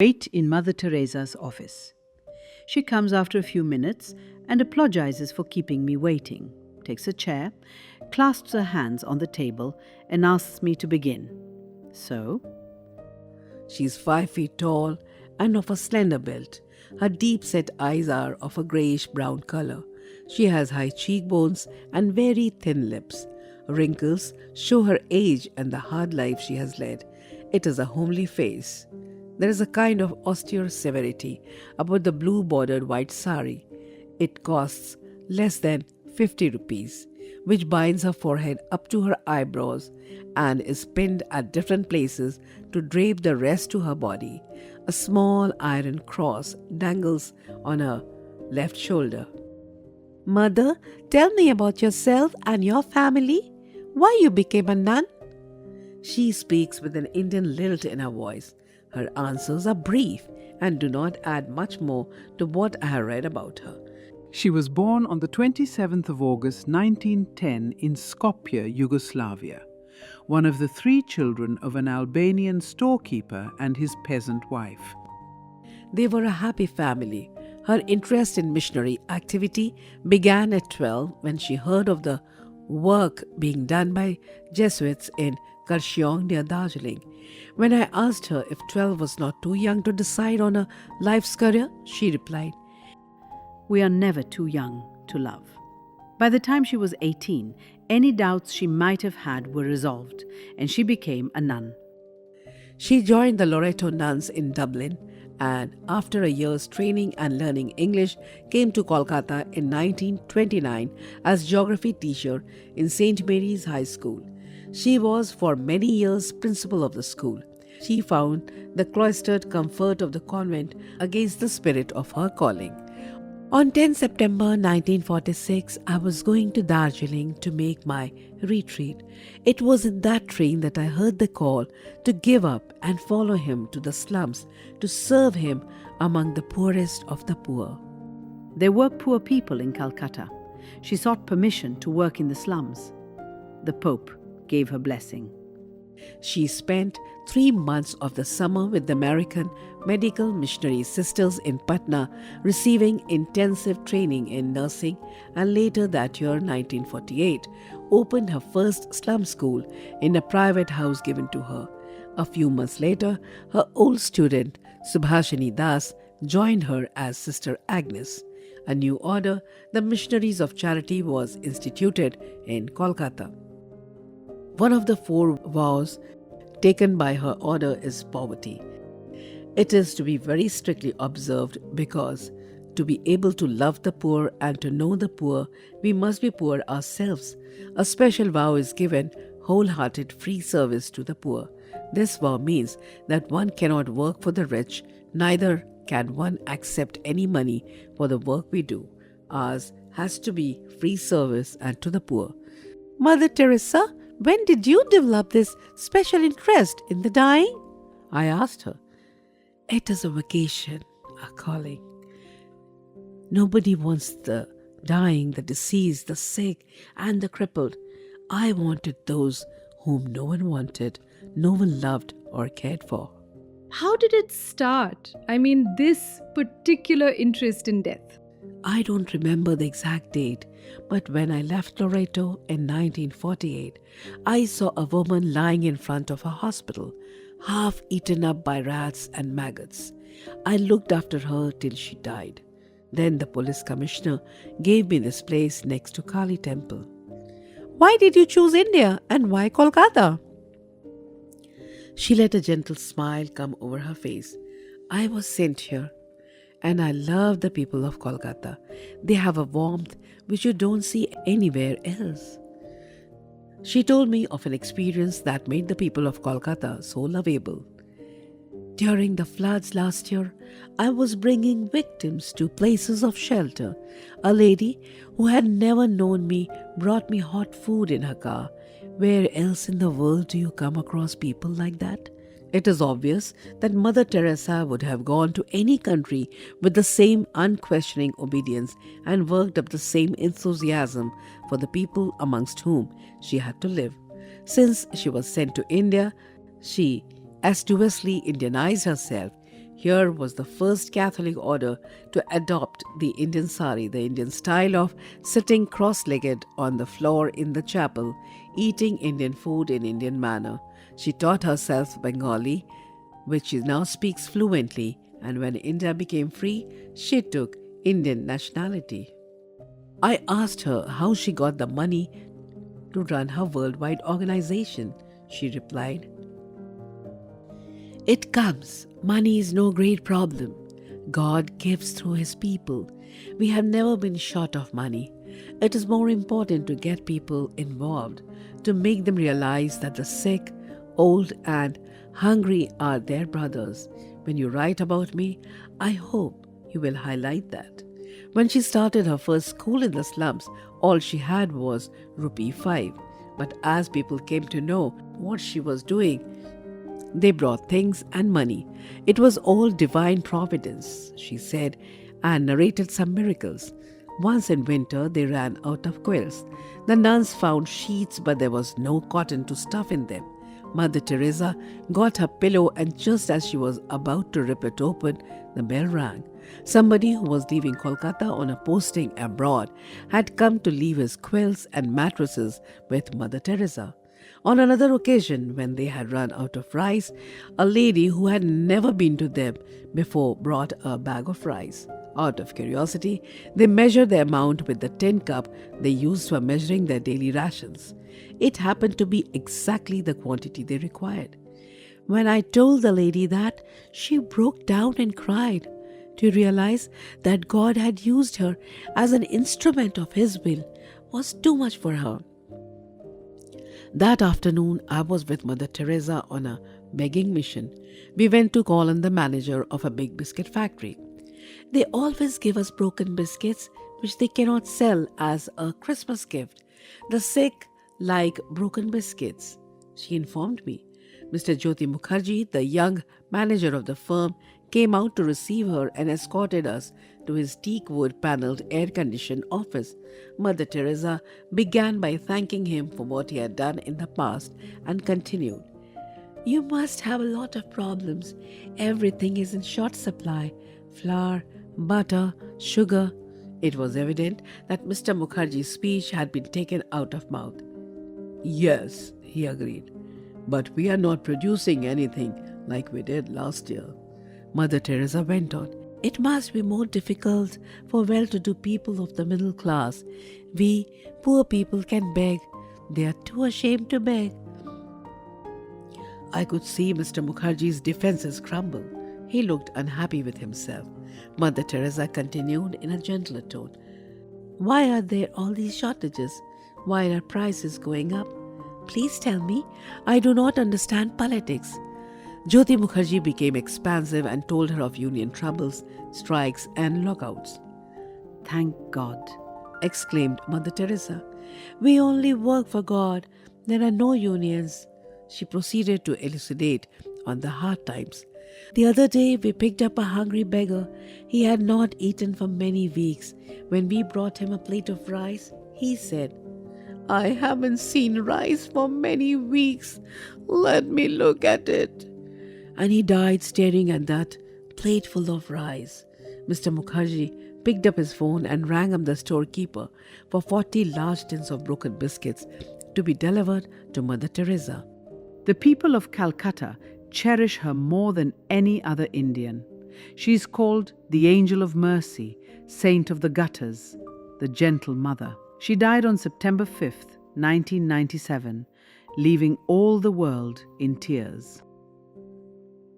Wait in Mother Teresa's office. She comes after a few minutes and apologizes for keeping me waiting, takes a chair, clasps her hands on the table, and asks me to begin. So, She's 5 feet tall and of a slender build. Her deep-set eyes are of a grayish-brown color. She has high cheekbones and very thin lips. Wrinkles show her age and the hard life she has led. It is a homely face. There is a kind of austere severity about the blue-bordered white sari. It costs less than 50 rupees, which binds her forehead up to her eyebrows and is pinned at different places to drape the rest to her body. A small iron cross dangles on her left shoulder. Mother, tell me about yourself and your family. Why you became a nun? She speaks with an Indian lilt in her voice. Her answers are brief and do not add much more to what I have read about her. She was born on the 27th of August 1910 in Skopje, Yugoslavia, one of the 3 children of an Albanian storekeeper and his peasant wife. They were a happy family. Her interest in missionary activity began at 12 when she heard of the work being done by Jesuits in Kurseong near Darjeeling. When I asked her if 12 was not too young to decide on a life's career, she replied, we are never too young to love. By the time she was 18, any doubts she might have had were resolved, and she became a nun. She joined the Loreto nuns in Dublin and, after a year's training and learning English, came to Kolkata in 1929 as geography teacher in St. Mary's High School. She was for many years principal of the school. She found the cloistered comfort of the convent against the spirit of her calling. On 10 September 1946, I was going to Darjeeling to make my retreat. It was in that train that I heard the call to give up and follow him to the slums, to serve him among the poorest of the poor. There were poor people in Calcutta. She sought permission to work in the slums. The Pope gave her blessing. She spent 3 months of the summer with the American medical missionary sisters in Patna, receiving intensive training in nursing, and later that year, 1948, opened her first slum school in a private house given to her. A few months later, her old student, Subhashini Das, joined her as Sister Agnes. A new order, the Missionaries of Charity, was instituted in Kolkata. One of the 4 vows taken by her order is poverty. It is to be very strictly observed because to be able to love the poor and to know the poor, we must be poor ourselves. A special vow is given, wholehearted free service to the poor. This vow means that one cannot work for the rich, neither can one accept any money for the work we do. Ours has to be free service and to the poor. Mother Teresa, when did you develop this special interest in the dying? I asked her. It is a vocation, a calling. Nobody wants the dying, the deceased, the sick, and the crippled. I wanted those whom no one wanted, no one loved or cared for. How did it start? I mean, this particular interest in death. I don't remember the exact date, but when I left Loreto in 1948, I saw a woman lying in front of a hospital, half eaten up by rats and maggots. I looked after her till she died. Then the police commissioner gave me this place next to Kali Temple. Why did you choose India and why Kolkata? She let a gentle smile come over her face. I was sent here. And I love the people of Kolkata. They have a warmth which you don't see anywhere else. She told me of an experience that made the people of Kolkata so lovable. During the floods last year, I was bringing victims to places of shelter. A lady who had never known me brought me hot food in her car. Where else in the world do you come across people like that? It is obvious that Mother Teresa would have gone to any country with the same unquestioning obedience and worked up the same enthusiasm for the people amongst whom she had to live. Since she was sent to India, she assiduously Indianized herself, Here was the first Catholic order to adopt the Indian sari, the Indian style of sitting cross-legged on the floor in the chapel, eating Indian food in Indian manner. She taught herself Bengali, which she now speaks fluently, and when India became free, she took Indian nationality. I asked her how she got the money to run her worldwide organization. She replied, "It comes. Money is no great problem. God gives through His people. We have never been short of money. It is more important to get people involved, to make them realize that the sick, old, and hungry are their brothers. When you write about me, I hope you will highlight that." When she started her first school in the slums, all she had was rupee 5. But as people came to know what she was doing, they brought things and money. It was all divine providence, she said, and narrated some miracles. Once in winter, they ran out of quilts. The nuns found sheets, but there was no cotton to stuff in them. Mother Teresa got her pillow, and just as she was about to rip it open, the bell rang. Somebody who was leaving Kolkata on a posting abroad had come to leave his quilts and mattresses with Mother Teresa. On another occasion, when they had run out of rice, a lady who had never been to them before brought a bag of rice. Out of curiosity, they measured the amount with the tin cup they used for measuring their daily rations. It happened to be exactly the quantity they required. When I told the lady that, she broke down and cried. To realize that God had used her as an instrument of His will was too much for her. That afternoon, I was with Mother Teresa on a begging mission. We went to call on the manager of a big biscuit factory. They always give us broken biscuits, which they cannot sell as a Christmas gift. The sick like broken biscuits, she informed me. Mr. Jyoti Mukherjee, the young manager of the firm, came out to receive her and escorted us to his teakwood panelled air-conditioned office. Mother Teresa began by thanking him for what he had done in the past and continued, "You must have a lot of problems. Everything is in short supply. Flour, butter, sugar." It was evident that Mr. Mukherjee's speech had been taken out of mouth. "Yes," he agreed, "but we are not producing anything like we did last year." Mother Teresa went on, "It must be more difficult for well-to-do people of the middle class. We, poor people, can beg. They are too ashamed to beg." I could see Mr. Mukherjee's defenses crumble. He looked unhappy with himself. Mother Teresa continued in a gentler tone, "Why are there all these shortages? Why are prices going up? Please tell me. I do not understand politics." Jyoti Mukherjee became expansive and told her of union troubles, strikes, and lockouts. Thank God, Exclaimed Mother Teresa. "We only work for God. There are no unions." She proceeded to elucidate on the hard times. "The other day we picked up a hungry beggar. He had not eaten for many weeks. When we brought him a plate of rice, he said, 'I haven't seen rice for many weeks. Let me look at it.' And he died staring at that plateful of rice." Mr. Mukherjee picked up his phone and rang up the storekeeper for 40 large tins of broken biscuits to be delivered to Mother Teresa. The people of Calcutta cherish her more than any other Indian. She is called the Angel of Mercy, Saint of the Gutters, the Gentle Mother. She died on September 5th, 1997, leaving all the world in tears.